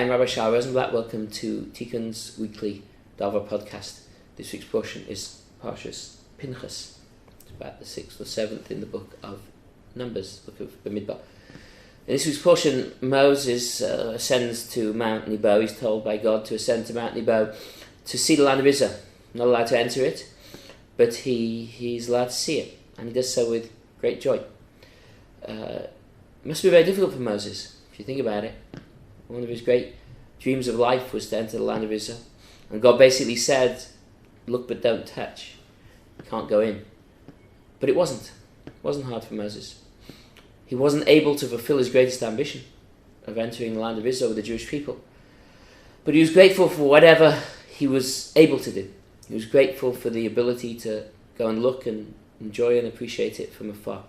I'm Rabbi Shaul Rosenblatt. Welcome to Tikkun's weekly Dava podcast. This week's portion is Parsha Pinchus. It's about the 6th or 7th in the book of Numbers, book of Bamidbar. In this week's portion, Moses ascends to Mount Nebo. He's told by God to ascend to Mount Nebo to see the land of Israel. Not allowed to enter it, but he's allowed to see it, and he does so with great joy. It must be very difficult for Moses, if you think about it. One of his great dreams of life was to enter the land of Israel, and God basically said, look but don't touch, you can't go in. But it wasn't hard for Moses. He wasn't able to fulfill his greatest ambition of entering the land of Israel with the Jewish people, but he was grateful for whatever he was able to do. He was grateful for the ability to go and look and enjoy and appreciate it from afar.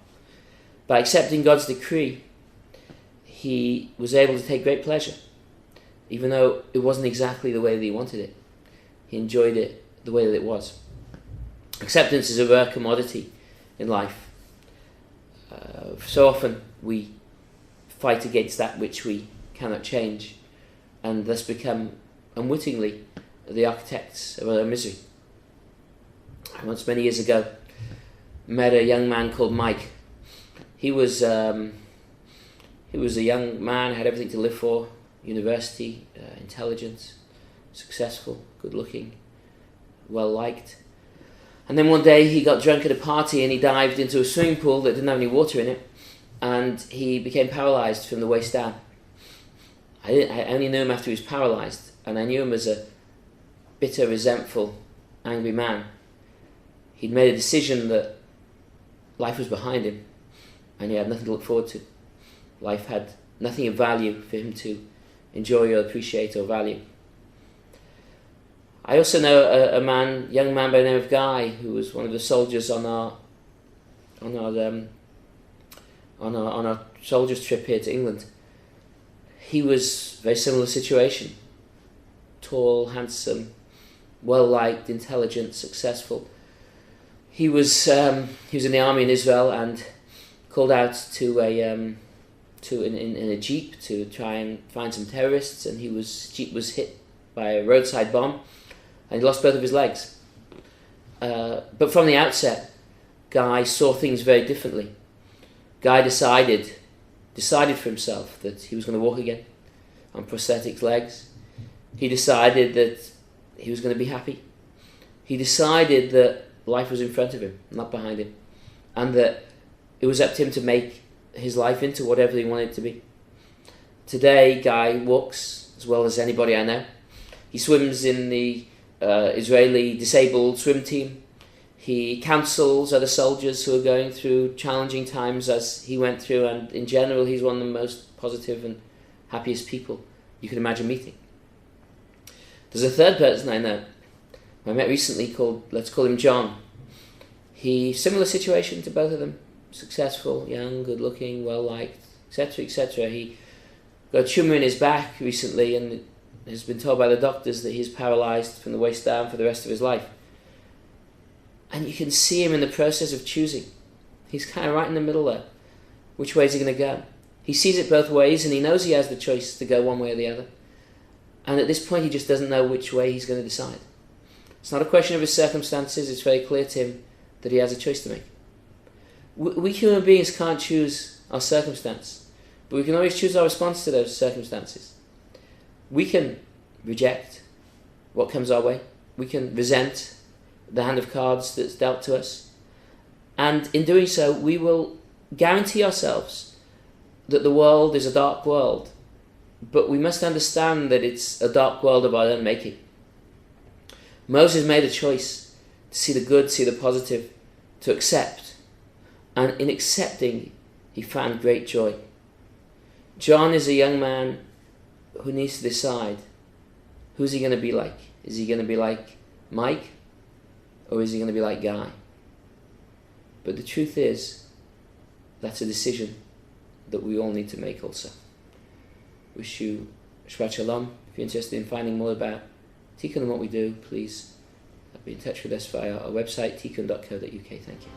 By accepting God's decree, he was able to take great pleasure, even though it wasn't exactly the way that he wanted it. He enjoyed it the way that it was. Acceptance is a rare commodity in life. So often we fight against that which we cannot change, and thus become unwittingly the architects of our own misery. I once, many years ago, met a young man called Mike. He was a young man, had everything to live for: university, intelligent, successful, good-looking, well-liked. And then one day he got drunk at a party and he dived into a swimming pool that didn't have any water in it, and he became paralysed from the waist down. I only knew him after he was paralysed, and I knew him as a bitter, resentful, angry man. He'd made a decision that life was behind him and he had nothing to look forward to. Life had nothing of value for him to enjoy or appreciate or value. I also know a young man by the name of Guy, who was one of the soldiers on our soldiers trip here to England. He was a very similar situation. Tall, handsome, well-liked, intelligent, successful. He was in the army in Israel and called out to in a jeep to try and find some terrorists, and his jeep was hit by a roadside bomb, and he lost both of his legs. But from the outset, Guy saw things very differently. Guy decided for himself that he was going to walk again on prosthetic legs. He decided that he was going to be happy. He decided that life was in front of him, not behind him, and that it was up to him to make his life into whatever he wanted it to be. Today, Guy walks as well as anybody I know. He swims in the Israeli disabled swim team. He counsels other soldiers who are going through challenging times as he went through, and in general he's one of the most positive and happiest people you could imagine meeting. There's a third person I know, who I met recently, let's call him John. Similar situation to both of them. Successful, young, good-looking, well-liked, etc., etc. He got a tumour in his back recently and has been told by the doctors that he's paralysed from the waist down for the rest of his life. And you can see him in the process of choosing. He's kind of right in the middle there. Which way is he going to go? He sees it both ways, and he knows he has the choice to go one way or the other. And at this point, he just doesn't know which way he's going to decide. It's not a question of his circumstances. It's very clear to him that he has a choice to make. We human beings can't choose our circumstance, but we can always choose our response to those circumstances. We can reject what comes our way. We can resent the hand of cards that's dealt to us. And in doing so, we will guarantee ourselves that the world is a dark world, but we must understand that it's a dark world of our own making. Moses made a choice to see the good, see the positive, to accept. And in accepting, he found great joy. John is a young man who needs to decide, who's he going to be like? Is he going to be like Mike, or is he going to be like Guy? But the truth is, that's a decision that we all need to make also. Wish you Shabbat Shalom. If you're interested in finding more about Tikkun and what we do, please be in touch with us via our website, tikkun.co.uk. Thank you.